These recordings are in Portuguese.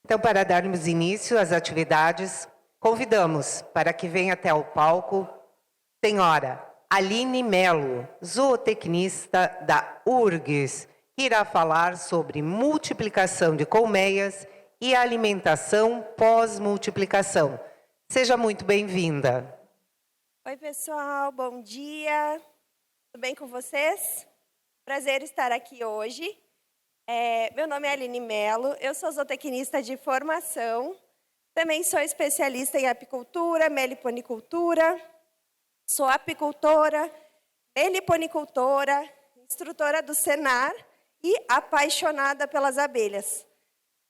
Então, para darmos início às atividades, convidamos para que venha até o palco senhora Aline Melo, zootecnista da URGS, que irá falar sobre multiplicação de colmeias e alimentação pós-multiplicação. Seja muito bem-vinda. Oi, pessoal, bom dia. Tudo bem com vocês? Prazer estar aqui hoje. Meu nome é Aline Melo, eu sou zootecnista de formação. Também sou especialista em apicultura, meliponicultura. Sou apicultora, meliponicultora, instrutora do Senar e apaixonada pelas abelhas.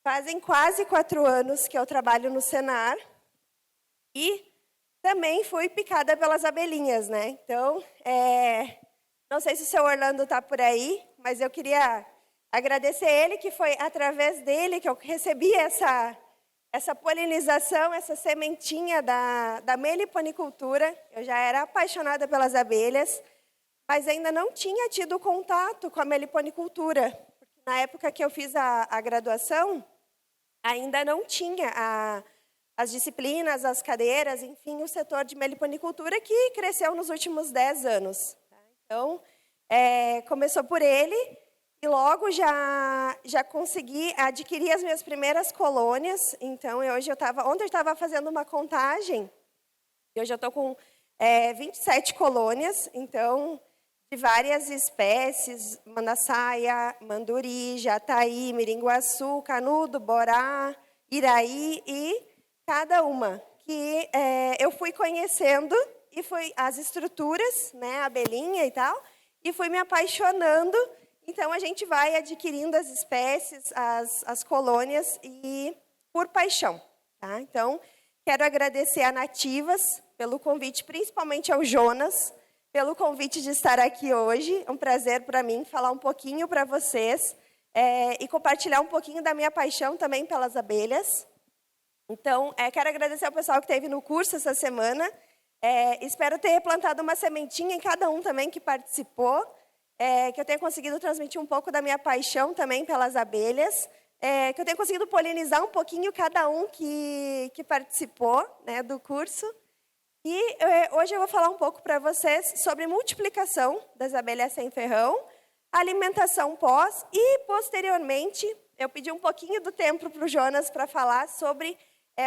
Fazem quase 4 anos que eu trabalho no Senar e também fui picada pelas abelhinhas, né? Então, não sei se o seu Orlando está por aí, mas eu queria agradecer ele, que foi através dele que eu recebi essa polinização, essa sementinha da meliponicultura. Eu já era apaixonada pelas abelhas, mas ainda não tinha tido contato com a meliponicultura. Porque na época que eu fiz a graduação, ainda não tinha as disciplinas, as cadeiras, enfim, o setor de meliponicultura que cresceu nos últimos 10 anos. Então, começou por ele e logo já consegui adquirir as minhas primeiras colônias. Então, ontem eu estava fazendo uma contagem e hoje eu estou com 27 colônias, então, de várias espécies: manassaia, manduri, jataí, miringuaçu, canudo, borá, iraí e cada uma que eu fui conhecendo e fui as estruturas, né, a abelhinha e tal, e fui me apaixonando. Então, a gente vai adquirindo as espécies, as colônias e por paixão. Tá? Então, quero agradecer a Nativas pelo convite, principalmente ao Jonas, pelo convite de estar aqui hoje. É um prazer para mim falar um pouquinho para vocês e compartilhar um pouquinho da minha paixão também pelas abelhas. Então, quero agradecer ao pessoal que esteve no curso essa semana. Espero ter plantado uma sementinha em cada um também que participou, que eu tenha conseguido transmitir um pouco da minha paixão também pelas abelhas, que eu tenha conseguido polinizar um pouquinho cada um que participou, né, do curso. E hoje eu vou falar um pouco para vocês sobre multiplicação das abelhas sem ferrão, alimentação pós e, posteriormente, eu pedi um pouquinho do tempo para o Jonas para falar sobre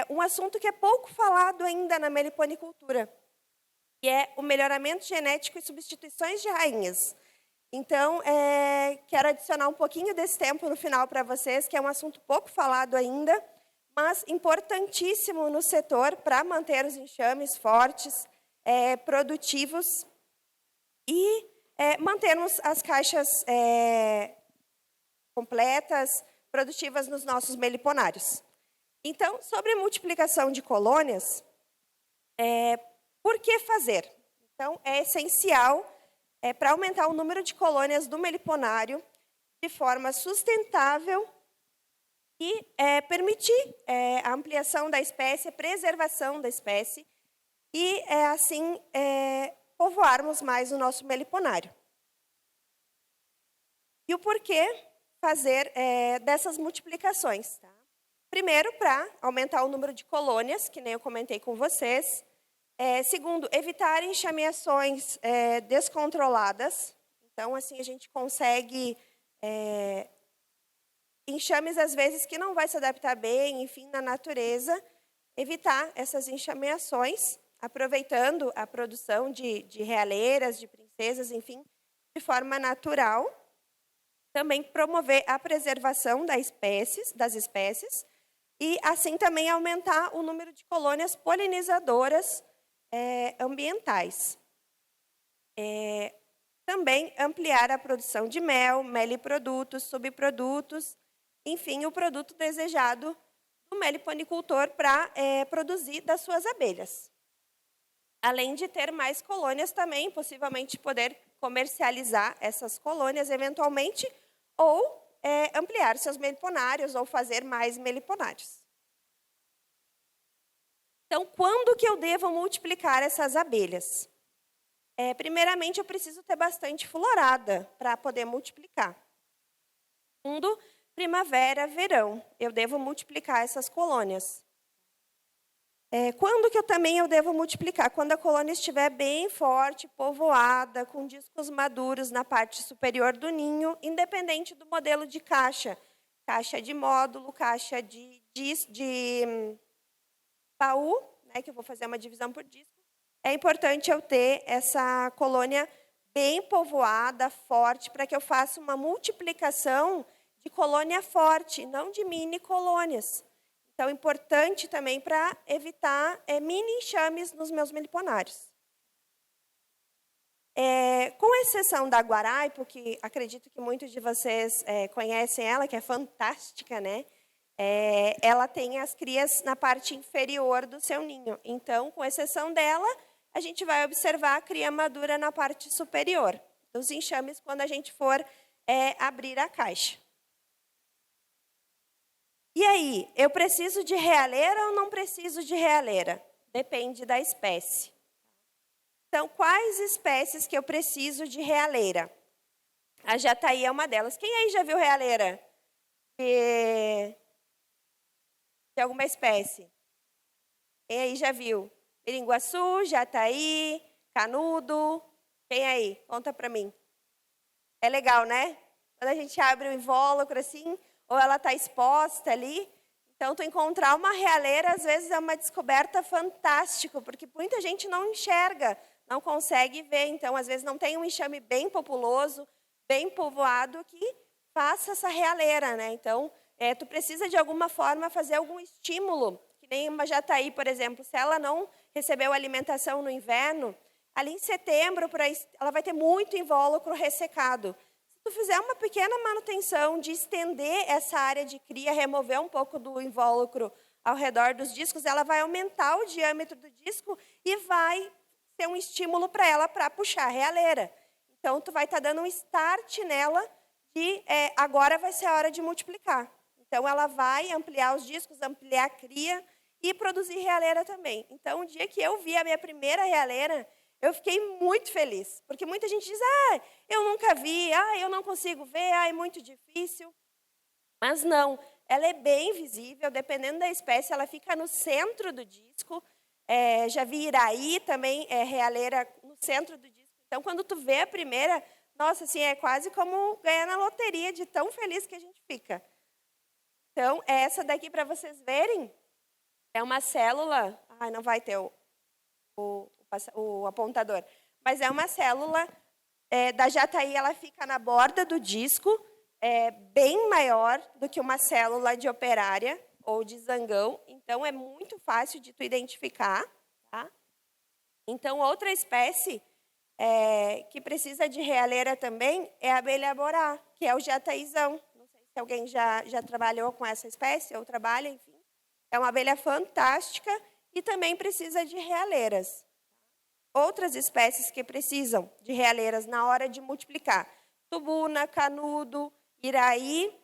um assunto que é pouco falado ainda na meliponicultura, que é o melhoramento genético e substituições de rainhas. Então, quero adicionar um pouquinho desse tempo no final para vocês, que é um assunto pouco falado ainda, mas importantíssimo no setor para manter os enxames fortes, produtivos e mantermos as caixas completas, produtivas nos nossos meliponários. Então, sobre multiplicação de colônias, por que fazer? Então, é essencial para aumentar o número de colônias do meliponário de forma sustentável e permitir a ampliação da espécie, a preservação da espécie e, assim, povoarmos mais o nosso meliponário. E o porquê fazer dessas multiplicações? Tá? Primeiro, para aumentar o número de colônias, que nem eu comentei com vocês. Segundo, evitar enxameações descontroladas. Então, assim, a gente consegue enxames, às vezes, que não vai se adaptar bem, enfim, na natureza. Evitar essas enxameações, aproveitando a produção de realeiras, de princesas, enfim, de forma natural. Também promover a preservação das espécies e, assim, também aumentar o número de colônias polinizadoras ambientais. Também ampliar a produção de mel, meliprodutos, subprodutos, enfim, o produto desejado do meliponicultor para produzir das suas abelhas. Além de ter mais colônias também, possivelmente poder comercializar essas colônias eventualmente, ou ampliar seus meliponários, ou fazer mais meliponários. Então, quando que eu devo multiplicar essas abelhas? Primeiramente, eu preciso ter bastante florada para poder multiplicar. Segundo, primavera, verão. Eu devo multiplicar essas colônias. Quando que eu devo multiplicar? Quando a colônia estiver bem forte, povoada, com discos maduros na parte superior do ninho, independente do modelo de caixa. Caixa de módulo, caixa de baú, né, que eu vou fazer uma divisão por disco. É importante eu ter essa colônia bem povoada, forte, para que eu faça uma multiplicação de colônia forte, não de mini colônias. Então, importante também para evitar mini enxames nos meus meliponários. Com exceção da guaraipo, que acredito que muitos de vocês conhecem ela, que é fantástica, né? Ela tem as crias na parte inferior do seu ninho. Então, com exceção dela, a gente vai observar a cria madura na parte superior dos enxames quando a gente for abrir a caixa. E aí, eu preciso de realeira ou não preciso de realeira? Depende da espécie. Então, quais espécies que eu preciso de realeira? A jataí é uma delas. Quem aí já viu realeira? De alguma espécie? Quem aí já viu? Miringuaçu, jataí, canudo. Quem aí? Conta para mim. É legal, né? Quando a gente abre o invólucro assim, ou ela está exposta ali. Então, tu encontrar uma realeira, às vezes, é uma descoberta fantástica, porque muita gente não enxerga, não consegue ver. Então, às vezes, não tem um enxame bem populoso, bem povoado, que faça essa realeira, né? Então, tu precisa, de alguma forma, fazer algum estímulo, que nem uma jataí, por exemplo. Se ela não recebeu alimentação no inverno, ali em setembro, por aí, ela vai ter muito invólucro ressecado. Se tu fizer uma pequena manutenção de estender essa área de cria, remover um pouco do invólucro ao redor dos discos, ela vai aumentar o diâmetro do disco e vai ser um estímulo para ela para puxar a realeira. Então, tu vai estar dando um start nela de agora vai ser a hora de multiplicar. Então, ela vai ampliar os discos, ampliar a cria e produzir realeira também. Então, o dia que eu vi a minha primeira realeira, eu fiquei muito feliz, porque muita gente diz, eu nunca vi, eu não consigo ver, é muito difícil. Mas não, ela é bem visível, dependendo da espécie, ela fica no centro do disco. Já vi iraí também, realeira no centro do disco. Então, quando tu vê a primeira, nossa, assim, é quase como ganhar na loteria, de tão feliz que a gente fica. Então, essa daqui, para vocês verem, é uma célula, não vai ter o apontador, mas é uma célula da jataí, ela fica na borda do disco, bem maior do que uma célula de operária ou de zangão, então é muito fácil de tu identificar. Tá? Então, outra espécie que precisa de realeira também é a abelha aborá, que é o jataízão. Não sei se alguém já trabalhou com essa espécie ou trabalha, enfim. É uma abelha fantástica e também precisa de realeiras. Outras espécies que precisam de realeiras na hora de multiplicar. Tubuna, canudo, iraí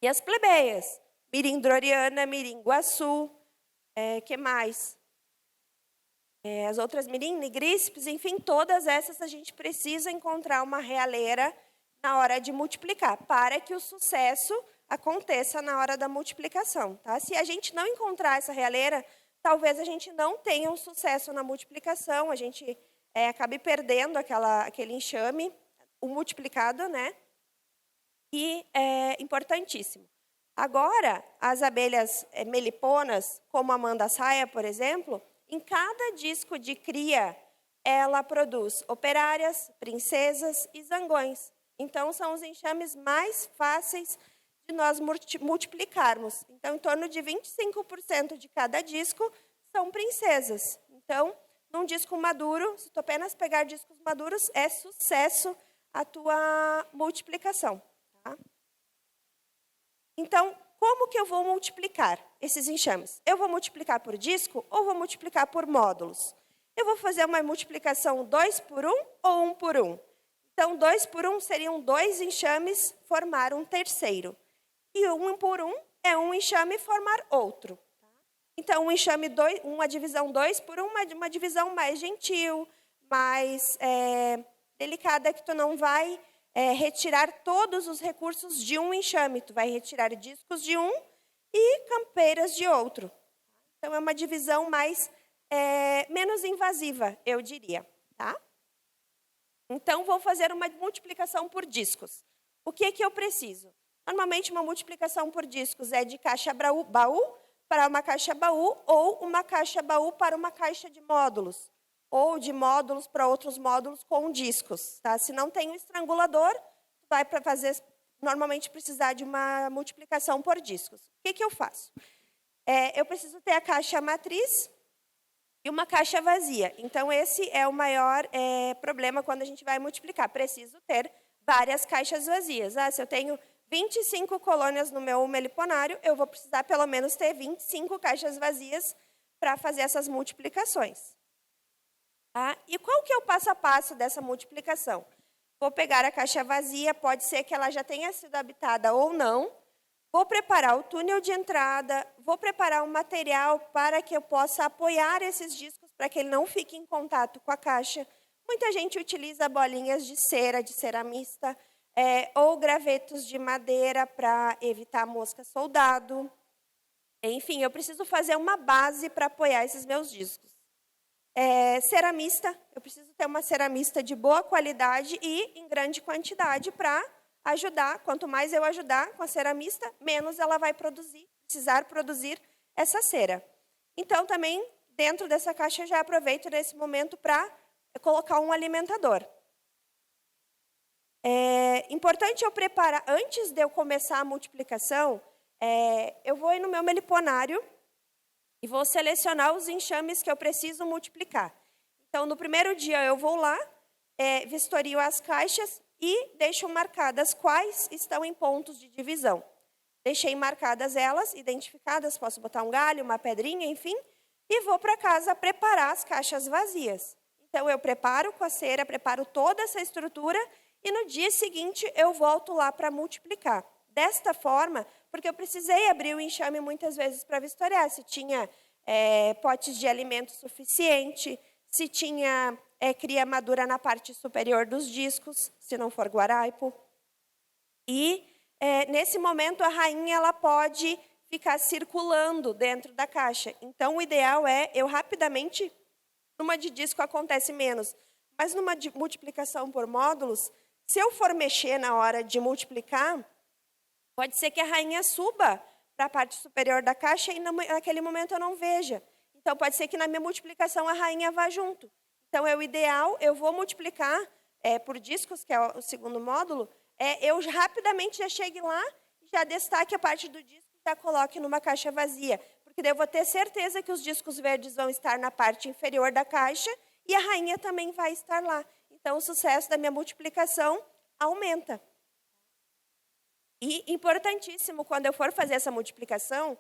e as plebeias. Mirindroriana, miringuaçu, que mais? As outras mirim, nigríceps, enfim, todas essas a gente precisa encontrar uma realeira na hora de multiplicar, para que o sucesso aconteça na hora da multiplicação. Tá? Se a gente não encontrar essa realeira, talvez a gente não tenha um sucesso na multiplicação, a gente acabe perdendo aquele enxame, o multiplicado, né? E é importantíssimo. Agora, as abelhas meliponas, como a mandaçaia, por exemplo, em cada disco de cria, ela produz operárias, princesas e zangões. Então, são os enxames mais fáceis de nós multiplicarmos. Então, em torno de 25% de cada disco são princesas. Então, num disco maduro, se tu apenas pegar discos maduros, é sucesso a tua multiplicação. Tá? Então, como que eu vou multiplicar esses enxames? Eu vou multiplicar por disco ou vou multiplicar por módulos? Eu vou fazer uma multiplicação 2 por 1 ou 1 por 1? Então, 2 por 1 seriam 2 enxames formar um terceiro. E 1 por 1 é um enxame formar outro. Então, uma divisão 2 por 1 é uma divisão mais gentil, mais delicada, que tu não vai retirar todos os recursos de um enxame. Tu vai retirar discos de um e campeiras de outro. Então, é uma divisão menos invasiva, eu diria. Tá? Então, vou fazer uma multiplicação por discos. O que eu preciso? Normalmente, uma multiplicação por discos é de caixa baú para uma caixa baú ou uma caixa baú para uma caixa de módulos, ou de módulos para outros módulos com discos. Tá? Se não tem um estrangulador, vai normalmente precisar de uma multiplicação por discos. O que eu faço? Eu preciso ter a caixa matriz e uma caixa vazia. Então, esse é o maior problema quando a gente vai multiplicar. Preciso ter várias caixas vazias. Se eu tenho 25 colônias no meu meliponário, eu vou precisar pelo menos ter 25 caixas vazias para fazer essas multiplicações. Tá? E qual que é o passo a passo dessa multiplicação? Vou pegar a caixa vazia, pode ser que ela já tenha sido habitada ou não. Vou preparar o túnel de entrada, vou preparar um material para que eu possa apoiar esses discos para que ele não fique em contato com a caixa. Muita gente utiliza bolinhas de ceramista, ou gravetos de madeira para evitar mosca soldado. Enfim, eu preciso fazer uma base para apoiar esses meus discos. Ceramista, eu preciso ter uma ceramista de boa qualidade e em grande quantidade para ajudar. Quanto mais eu ajudar com a ceramista, menos ela vai precisar produzir essa cera. Então, também, dentro dessa caixa, eu já aproveito nesse momento para colocar um alimentador. Importante eu preparar, antes de eu começar a multiplicação, eu vou ir no meu meliponário e vou selecionar os enxames que eu preciso multiplicar. Então, no primeiro dia, eu vou lá, vistorio as caixas e deixo marcadas quais estão em pontos de divisão. Deixei marcadas elas, identificadas, posso botar um galho, uma pedrinha, enfim, e vou para casa preparar as caixas vazias. Então, eu preparo com a cera, preparo toda essa estrutura e no dia seguinte eu volto lá para multiplicar. Desta forma, porque eu precisei abrir o enxame muitas vezes para vistoriar se tinha potes de alimento suficiente, se tinha cria madura na parte superior dos discos, se não for guaraipo. E, nesse momento, a rainha ela pode ficar circulando dentro da caixa. Então, o ideal é eu rapidamente, numa de disco acontece menos, mas numa de multiplicação por módulos, se eu for mexer na hora de multiplicar, pode ser que a rainha suba para a parte superior da caixa e naquele momento eu não veja. Então, pode ser que na minha multiplicação a rainha vá junto. Então, é o ideal, eu vou multiplicar por discos, que é o segundo módulo, eu rapidamente já chegue lá, já destaque a parte do disco e já coloque numa caixa vazia. Porque daí eu vou ter certeza que os discos verdes vão estar na parte inferior da caixa e a rainha também vai estar lá. Então, o sucesso da minha multiplicação aumenta. E importantíssimo, quando eu for fazer essa multiplicação,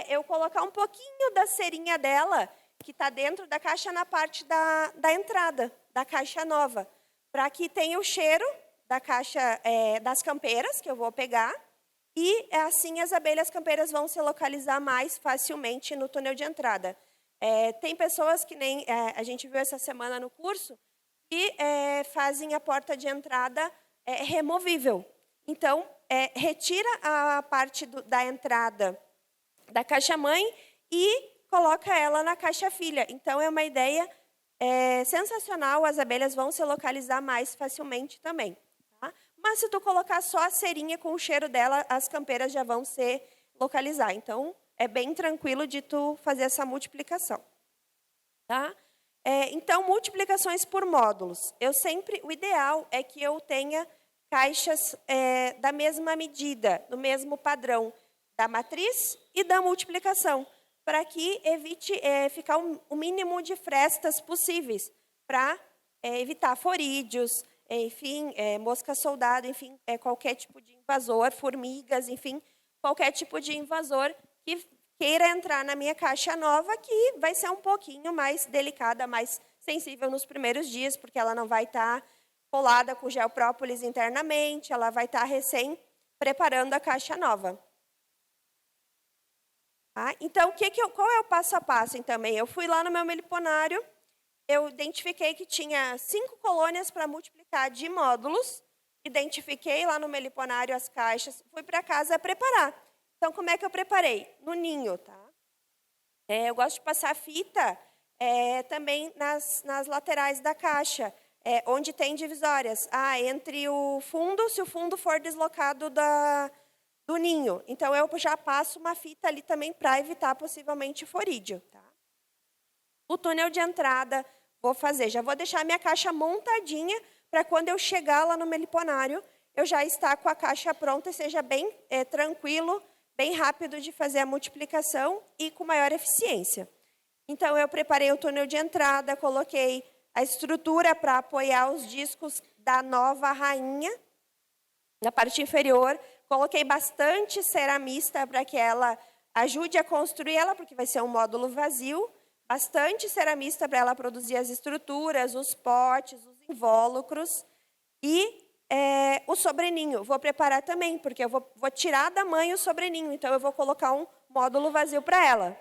eu colocar um pouquinho da cerinha dela, que está dentro da caixa, na parte da entrada, da caixa nova, para que tenha o cheiro da caixa das campeiras, que eu vou pegar, e assim as abelhas campeiras vão se localizar mais facilmente no túnel de entrada. Tem pessoas que nem a gente viu essa semana no curso, que fazem a porta de entrada removível. Então, retira a parte da entrada da caixa-mãe e coloca ela na caixa-filha. Então, é uma ideia sensacional, as abelhas vão se localizar mais facilmente também. Tá? Mas, se tu colocar só a cerinha com o cheiro dela, as campeiras já vão se localizar. Então, é bem tranquilo de tu fazer essa multiplicação. Tá? Então, multiplicações por módulos. O ideal é que eu tenha caixas da mesma medida, do mesmo padrão da matriz e da multiplicação, para que evite ficar o mínimo de frestas possíveis, para evitar forídeos, enfim, mosca soldado, enfim, qualquer tipo de invasor, formigas, enfim, qualquer tipo de invasor que queira entrar na minha caixa nova, que vai ser um pouquinho mais delicada, mais sensível nos primeiros dias, porque ela não vai estar colada com gel própolis internamente, ela vai estar recém preparando a caixa nova. Tá? Então, qual é o passo a passo também? Eu fui lá no meu meliponário, eu identifiquei que tinha 5 colônias para multiplicar de módulos, identifiquei lá no meliponário as caixas, fui para casa preparar. Então, como é que eu preparei? No ninho, tá? Eu gosto de passar fita também nas laterais da caixa, onde tem divisórias. Entre o fundo, se o fundo for deslocado do ninho. Então, eu já passo uma fita ali também para evitar possivelmente forídeo. Tá? O túnel de entrada, já vou deixar a minha caixa montadinha para quando eu chegar lá no meliponário, eu já estar com a caixa pronta e seja bem tranquilo, bem rápido de fazer a multiplicação e com maior eficiência. Então, eu preparei o túnel de entrada, coloquei a estrutura para apoiar os discos da nova rainha. Na parte inferior, coloquei bastante ceramista para que ela ajude a construir ela, porque vai ser um módulo vazio. Bastante ceramista para ela produzir as estruturas, os potes, os invólucros. E o sobreninho, vou preparar também, porque eu vou tirar da mãe o sobreninho. Então, eu vou colocar um módulo vazio para ela.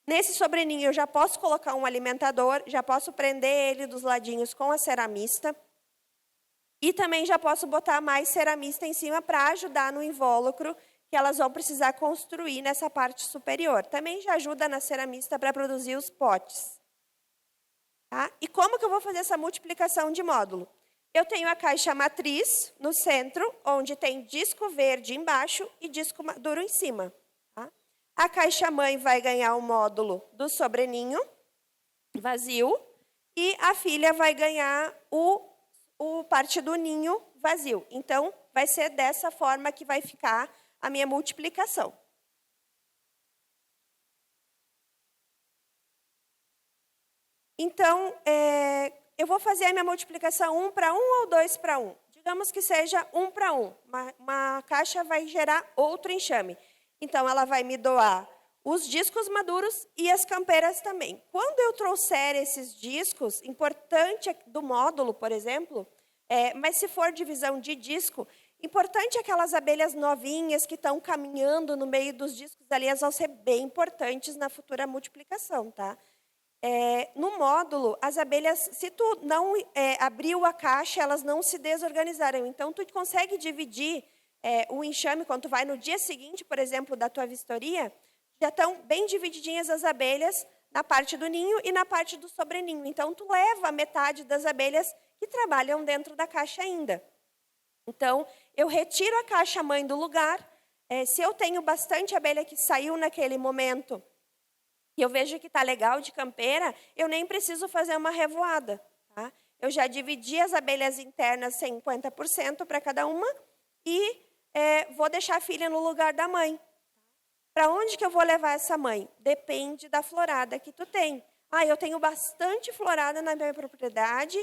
Nesse sobreninho, eu já posso colocar um alimentador, já posso prender ele dos ladinhos com a ceramista. E também já posso botar mais ceramista em cima para ajudar no invólucro que elas vão precisar construir nessa parte superior. Também já ajuda na ceramista para produzir os potes. Tá? E como que eu vou fazer essa multiplicação de módulo? Eu tenho a caixa matriz no centro, onde tem disco verde embaixo e disco duro em cima. A caixa mãe vai ganhar o módulo do sobreninho vazio e a filha vai ganhar o parte do ninho vazio. Então, vai ser dessa forma que vai ficar a minha multiplicação. Então, eu vou fazer a minha multiplicação 1 para 1 ou 2 para 1. Digamos que seja 1 para 1. Uma caixa vai gerar outro enxame. Então, ela vai me doar os discos maduros e as campeiras também. Quando eu trouxer esses discos, importante do módulo, por exemplo, mas se for divisão de disco, importante aquelas abelhas novinhas que estão caminhando no meio dos discos ali, elas vão ser bem importantes na futura multiplicação, tá? No módulo, as abelhas, se tu não abriu a caixa, elas não se desorganizarão. Então, tu consegue dividir o enxame, quando tu vai no dia seguinte, por exemplo, da tua vistoria, já estão bem divididinhas as abelhas na parte do ninho e na parte do sobreninho. Então, tu leva metade das abelhas que trabalham dentro da caixa ainda. Então, eu retiro a caixa mãe do lugar. Se eu tenho bastante abelha que saiu naquele momento e eu vejo que está legal de campeira, eu nem preciso fazer uma revoada. Tá? Eu já dividi as abelhas internas 50% para cada uma e vou deixar a filha no lugar da mãe. Para onde que eu vou levar essa mãe? Depende da florada que tu tem. Eu tenho bastante florada na minha propriedade,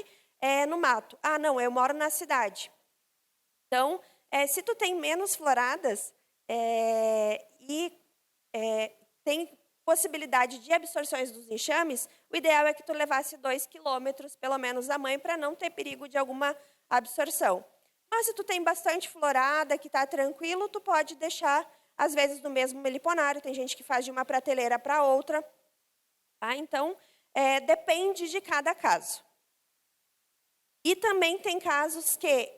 no mato. Não, eu moro na cidade. Então, se tu tem menos floradas e tem possibilidade de absorções dos enxames, o ideal é que tu levasse 2 quilômetros, pelo menos, a mãe, para não ter perigo de alguma absorção. Mas se tu tem bastante florada, que está tranquilo, tu pode deixar, às vezes, no mesmo meliponário. Tem gente que faz de uma prateleira para outra. Tá? Então, depende de cada caso. E também tem casos que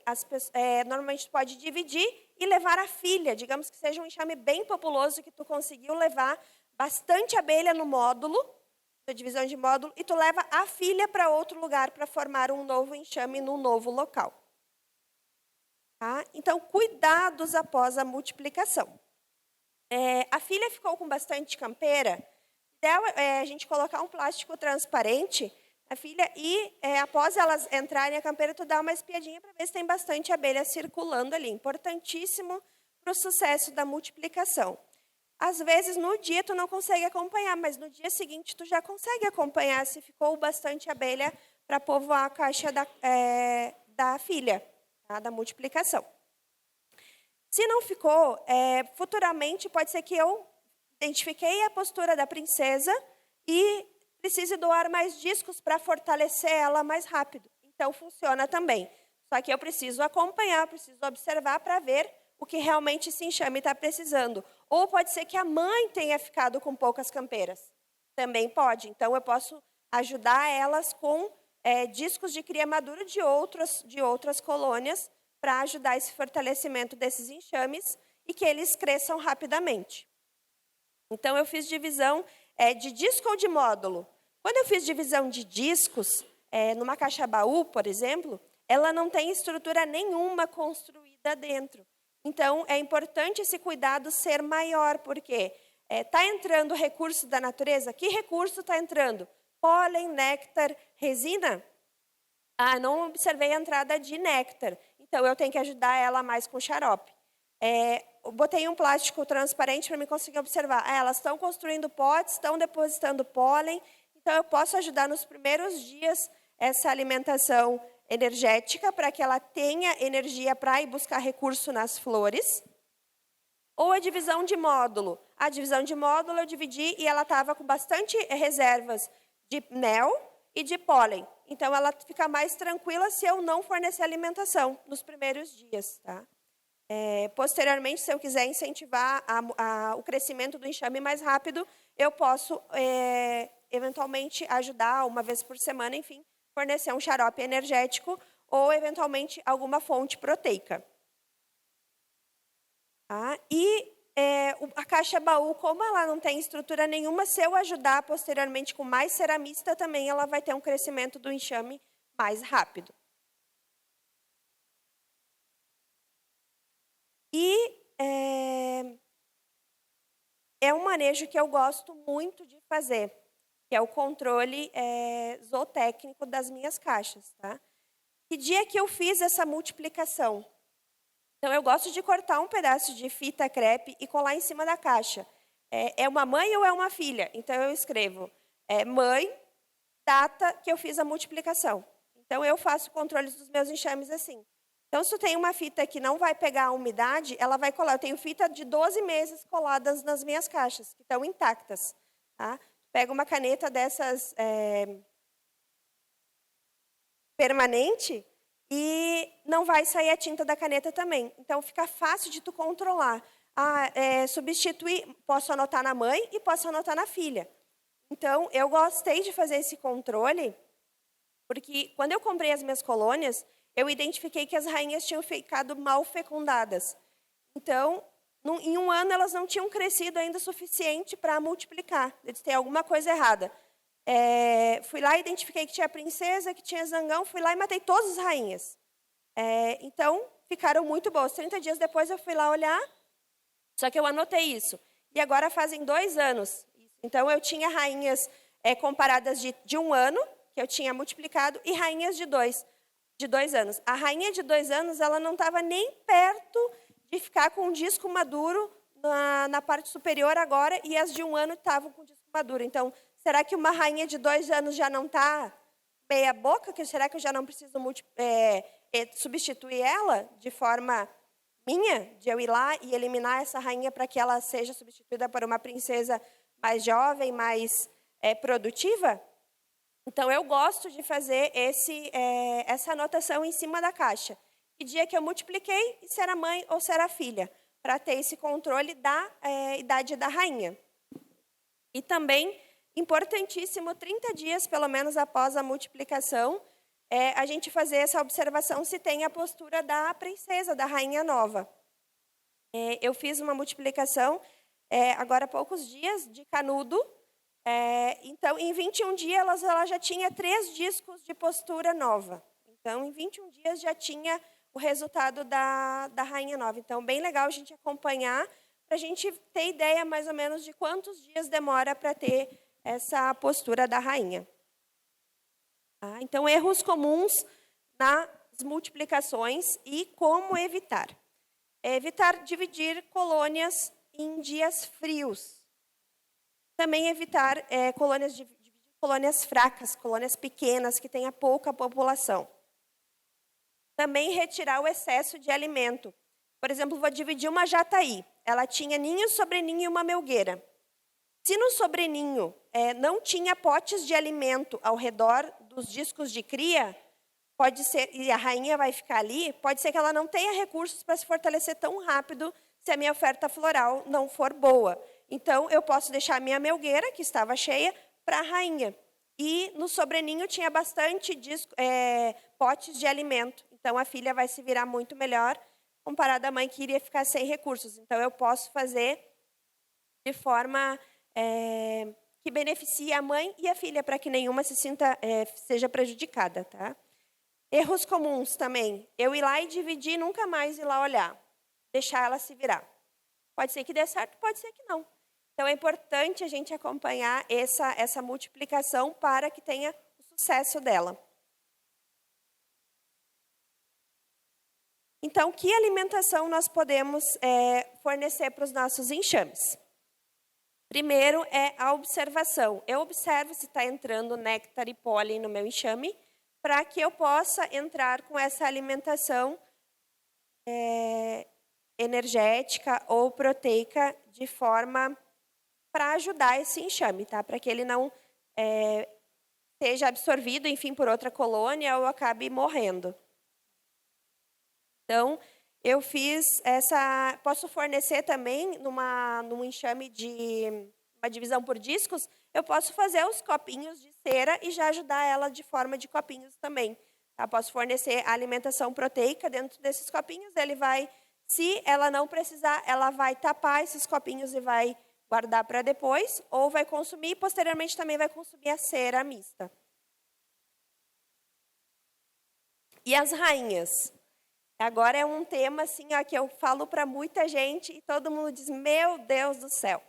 normalmente tu pode dividir e levar a filha. Digamos que seja um enxame bem populoso, que tu conseguiu levar bastante abelha no módulo, na divisão de módulo, e tu leva a filha para outro lugar para formar um novo enxame num novo local. Tá? Então, cuidados após a multiplicação. A filha ficou com bastante campeira, ideal a gente colocar um plástico transparente na filha e, após elas entrarem na campeira, tu dá uma espiadinha para ver se tem bastante abelha circulando ali. Importantíssimo para o sucesso da multiplicação. Às vezes, no dia, tu não consegue acompanhar, mas no dia seguinte, tu já consegue acompanhar se ficou bastante abelha para povoar a caixa da filha, tá? Da multiplicação. Se não ficou, futuramente pode ser que eu identifiquei a postura da princesa e precise doar mais discos para fortalecer ela mais rápido. Então, funciona também. Só que eu preciso acompanhar, preciso observar para ver o que realmente esse enxame está precisando. Ou pode ser que a mãe tenha ficado com poucas campeiras. Também pode. Então, eu posso ajudar elas com discos de cria madura de outras colônias para ajudar esse fortalecimento desses enxames e que eles cresçam rapidamente. Então, eu fiz divisão de disco ou de módulo. Quando eu fiz divisão de discos, numa caixa baú, por exemplo, ela não tem estrutura nenhuma construída dentro. Então, é importante esse cuidado ser maior, porque está entrando recurso da natureza. Que recurso está entrando? Pólen, néctar, resina? Ah, não observei a entrada de néctar. Então, eu tenho que ajudar ela mais com xarope. Eu botei um plástico transparente para me conseguir observar. Elas estão construindo potes, estão depositando pólen. Então, eu posso ajudar nos primeiros dias essa alimentação energética para que ela tenha energia para ir buscar recurso nas flores. Ou a divisão de módulo. A divisão de módulo eu dividi e ela estava com bastante reservas de mel e de pólen. Então, ela fica mais tranquila se eu não fornecer alimentação nos primeiros dias. Tá? Posteriormente, se eu quiser incentivar o crescimento do enxame mais rápido, eu posso, eventualmente, ajudar uma vez por semana, enfim, fornecer um xarope energético ou, eventualmente, alguma fonte proteica. Tá? E a caixa baú, como ela não tem estrutura nenhuma, se eu ajudar posteriormente com mais ceramista, também ela vai ter um crescimento do enxame mais rápido. E é um manejo que eu gosto muito de fazer, que é o controle zootécnico das minhas caixas. Tá? Que dia que eu fiz essa multiplicação? Então, eu gosto de cortar um pedaço de fita crepe e colar em cima da caixa. É uma mãe ou é uma filha? Então, eu escrevo mãe, data que eu fiz a multiplicação. Então, eu faço controles dos meus enxames assim. Então, se tu tem uma fita que não vai pegar a umidade, ela vai colar. Eu tenho fita de 12 meses coladas nas minhas caixas, que estão intactas. Tá? Pega uma caneta dessas permanente e não vai sair a tinta da caneta também. Então, fica fácil de tu controlar. Substituir, posso anotar na mãe e posso anotar na filha. Então, eu gostei de fazer esse controle, porque quando eu comprei as minhas colônias, eu identifiquei que as rainhas tinham ficado mal fecundadas. Então, em um ano, elas não tinham crescido ainda o suficiente para multiplicar. Eles têm alguma coisa errada. Fui lá, identifiquei que tinha princesa, que tinha zangão, fui lá e matei todas as rainhas. Então, ficaram muito boas. 30 dias depois, eu fui lá olhar, só que eu anotei isso. E agora fazem 2 anos. Então, eu tinha rainhas comparadas de 1 ano, que eu tinha multiplicado, e rainhas de 2 anos. A rainha de 2 anos, ela não estava nem perto de ficar com um disco maduro na parte superior agora, e as de 1 ano estavam com disco maduro. Então, será que uma rainha de 2 anos já não está meia boca? Será que eu já não preciso substituir ela de forma minha, de eu ir lá e eliminar essa rainha para que ela seja substituída por uma princesa mais jovem, mais produtiva? Então, eu gosto de fazer essa anotação em cima da caixa. Que dia que eu multipliquei, se era mãe ou se era filha, para ter esse controle da idade da rainha. E também, importantíssimo, 30 dias, pelo menos, após a multiplicação, a gente fazer essa observação se tem a postura da princesa, da rainha nova. Eu fiz uma multiplicação, agora há poucos dias, de canudo. Então, em 21 dias, ela já tinha 3 discos de postura nova. Então, em 21 dias, já tinha o resultado da rainha nova. Então, bem legal a gente acompanhar, para a gente ter ideia, mais ou menos, de quantos dias demora para ter essa postura da rainha. Tá? Então, erros comuns nas multiplicações e como evitar. Evitar dividir colônias em dias frios. Também evitar colônias fracas, colônias pequenas, que tenha pouca população. Também retirar o excesso de alimento. Por exemplo, vou dividir uma jataí. Ela tinha ninho, sobreninho e uma melgueira. Se no sobreninho não tinha potes de alimento ao redor dos discos de cria, pode ser, e a rainha vai ficar ali, pode ser que ela não tenha recursos para se fortalecer tão rápido se a minha oferta floral não for boa. Então, eu posso deixar a minha melgueira, que estava cheia, para a rainha. E no sobreninho tinha bastante potes de alimento. Então, a filha vai se virar muito melhor comparado à mãe que iria ficar sem recursos. Então, eu posso fazer de forma que beneficie a mãe e a filha, para que nenhuma seja prejudicada, tá? Erros comuns também. Eu ir lá e dividir, nunca mais ir lá olhar. Deixar ela se virar. Pode ser que dê certo, pode ser que não. Então, é importante a gente acompanhar essa multiplicação para que tenha o sucesso dela. Então, que alimentação nós podemos fornecer para os nossos enxames? Primeiro é a observação. Eu observo se está entrando néctar e pólen no meu enxame, para que eu possa entrar com essa alimentação energética ou proteica de forma para ajudar esse enxame, tá? Para que ele não seja absorvido, enfim, por outra colônia ou acabe morrendo. Então, eu posso fornecer também num enxame de uma divisão por discos, eu posso fazer os copinhos de cera e já ajudar ela de forma de copinhos também. Tá? Posso fornecer a alimentação proteica dentro desses copinhos, se ela não precisar, ela vai tapar esses copinhos e vai guardar para depois, ou vai consumir, e posteriormente também vai consumir a cera mista. E as rainhas? Agora é um tema assim, que eu falo para muita gente e todo mundo diz, meu Deus do céu.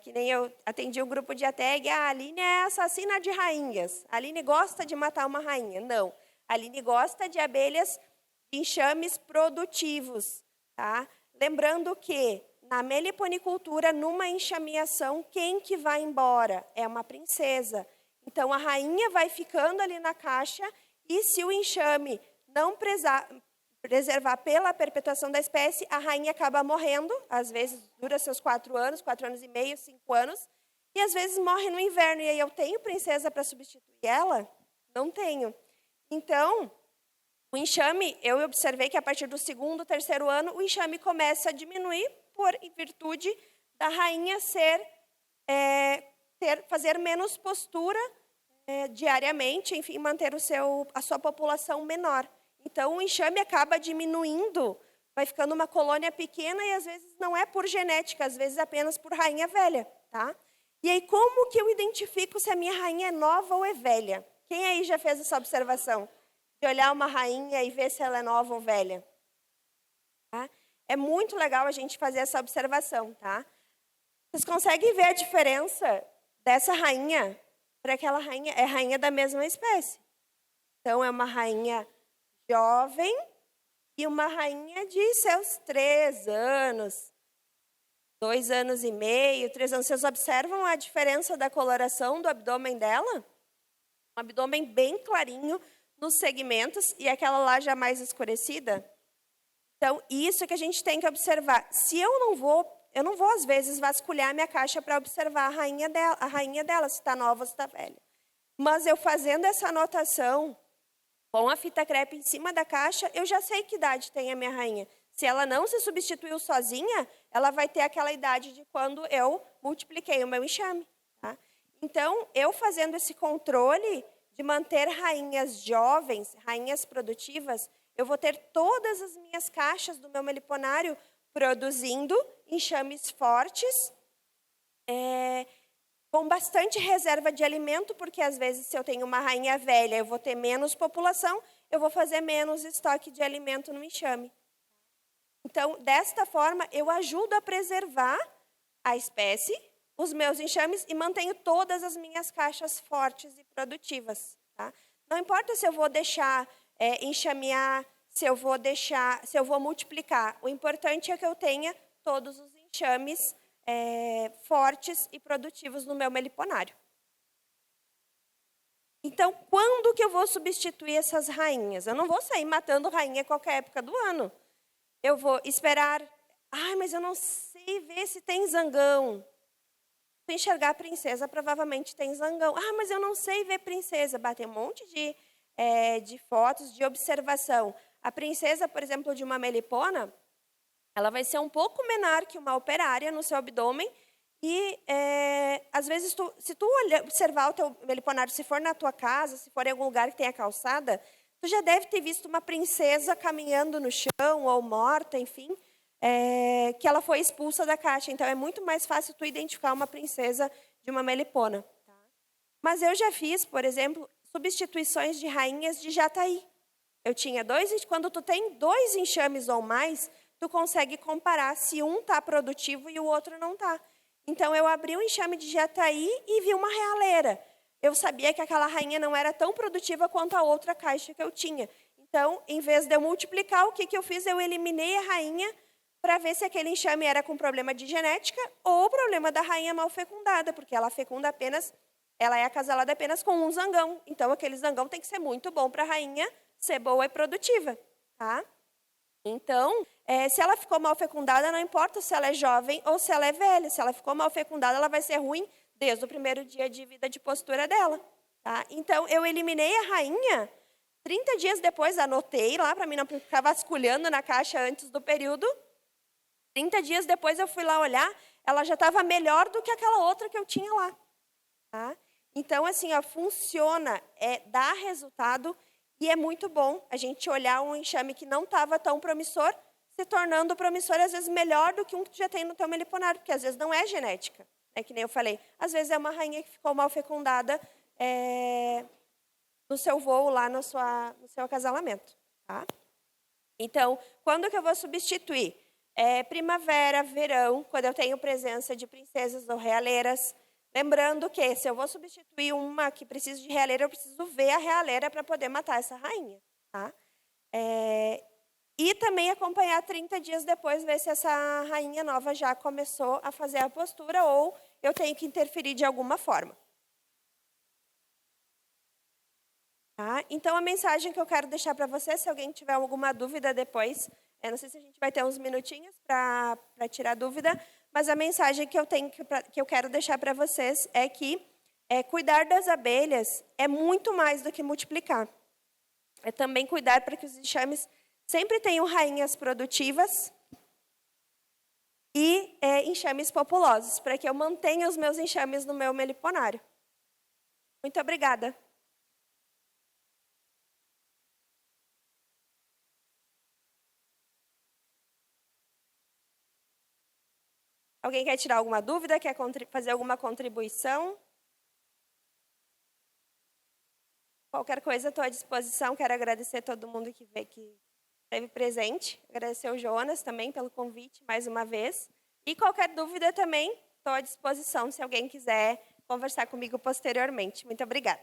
Que nem eu atendi o grupo de ATEG, a Aline é assassina de rainhas. A Aline gosta de matar uma rainha. Não, a Aline gosta de abelhas de enxames produtivos. Tá? Lembrando que na meliponicultura, numa enxameação, quem que vai embora? É uma princesa. Então, a rainha vai ficando ali na caixa e se o enxame não preservar pela perpetuação da espécie, a rainha acaba morrendo, às vezes dura seus 4 anos, 4 anos e meio, 5 anos, e às vezes morre no inverno. E aí eu tenho princesa para substituir ela? Não tenho. Então, o enxame, eu observei que a partir do 2º, 3º ano, o enxame começa a diminuir em virtude da rainha fazer menos postura diariamente, enfim, manter a sua população menor. Então, o enxame acaba diminuindo, vai ficando uma colônia pequena e, às vezes, não é por genética, às vezes apenas por rainha velha. Tá? E aí, como que eu identifico se a minha rainha é nova ou é velha? Quem aí já fez essa observação? De olhar uma rainha e ver se ela é nova ou velha? Tá? É muito legal a gente fazer essa observação. Tá? Vocês conseguem ver a diferença dessa rainha para aquela rainha? É rainha da mesma espécie. Então, é uma rainha jovem e uma rainha de seus 3 anos, 2 anos e meio, 3 anos. Vocês observam a diferença da coloração do abdômen dela? Um abdômen bem clarinho nos segmentos e aquela lá já mais escurecida. Então, isso que a gente tem que observar. Se eu não vou às vezes vasculhar a minha caixa para observar a rainha dela, se está nova ou se está velha. Mas eu fazendo essa anotação com a fita crepe em cima da caixa, eu já sei que idade tem a minha rainha. Se ela não se substituiu sozinha, ela vai ter aquela idade de quando eu multipliquei o meu enxame. Tá? Então, eu fazendo esse controle de manter rainhas jovens, rainhas produtivas, eu vou ter todas as minhas caixas do meu meliponário produzindo enxames fortes, com bastante reserva de alimento, porque às vezes se eu tenho uma rainha velha, eu vou ter menos população, eu vou fazer menos estoque de alimento no enxame. Então, desta forma, eu ajudo a preservar a espécie, os meus enxames e mantenho todas as minhas caixas fortes e produtivas. Tá? Não importa se eu vou deixar enxamear, se eu vou multiplicar. O importante é que eu tenha todos os enxames fortes e produtivos no meu meliponário. Então, quando que eu vou substituir essas rainhas? Eu não vou sair matando rainha em qualquer época do ano. Eu vou esperar. Mas eu não sei ver se tem zangão. Se enxergar a princesa, provavelmente tem zangão. Mas eu não sei ver princesa. Tem um monte de fotos, de observação. A princesa, por exemplo, de uma melipona, ela vai ser um pouco menor que uma operária no seu abdômen e, às vezes, se tu observar o teu meliponário, se for na tua casa, se for em algum lugar que tenha calçada, tu já deve ter visto uma princesa caminhando no chão ou morta, enfim, que ela foi expulsa da caixa. Então, é muito mais fácil tu identificar uma princesa de uma melipona. Tá? Mas eu já fiz, por exemplo, substituições de rainhas de jataí. Eu tinha quando tu tem 2 enxames ou mais, tu consegue comparar se um está produtivo e o outro não está. Então, eu abri um enxame de jataí e vi uma realeira. Eu sabia que aquela rainha não era tão produtiva quanto a outra caixa que eu tinha. Então, em vez de eu multiplicar, o que eu fiz? Eu eliminei a rainha para ver se aquele enxame era com problema de genética ou problema da rainha mal fecundada, porque ela é acasalada apenas com um zangão. Então, aquele zangão tem que ser muito bom para a rainha ser boa e produtiva. Tá? Então, se ela ficou mal fecundada, não importa se ela é jovem ou se ela é velha. Se ela ficou mal fecundada, ela vai ser ruim desde o primeiro dia de vida de postura dela. Tá? Então, eu eliminei a rainha, 30 dias depois, anotei lá, para mim não ficar vasculhando na caixa antes do período. 30 dias depois eu fui lá olhar, ela já estava melhor do que aquela outra que eu tinha lá. Tá? Então, assim, funciona, dá resultado e é muito bom a gente olhar um enxame que não estava tão promissor, se tornando promissor, às vezes melhor do que um que tu já tem no teu meliponário, porque às vezes não é genética. Que nem eu falei, às vezes é uma rainha que ficou mal fecundada no seu voo lá no seu acasalamento. Tá? Então, quando que eu vou substituir? Primavera, verão, quando eu tenho presença de princesas ou realeiras. Lembrando que se eu vou substituir uma que precisa de realeira, eu preciso ver a realeira para poder matar essa rainha. Tá? E também acompanhar 30 dias depois, ver se essa rainha nova já começou a fazer a postura ou eu tenho que interferir de alguma forma. Tá? Então, a mensagem que eu quero deixar para vocês, se alguém tiver alguma dúvida depois, não sei se a gente vai ter uns minutinhos para tirar dúvida, mas a mensagem que eu quero deixar para vocês é que cuidar das abelhas é muito mais do que multiplicar. É também cuidar para que os enxames sempre tenham rainhas produtivas e enxames populosos, para que eu mantenha os meus enxames no meu meliponário. Muito obrigada. Alguém quer tirar alguma dúvida? Quer fazer alguma contribuição? Qualquer coisa, estou à disposição. Quero agradecer a todo mundo que esteve presente. Agradecer ao Jonas também pelo convite, mais uma vez. E qualquer dúvida também, estou à disposição, se alguém quiser conversar comigo posteriormente. Muito obrigada.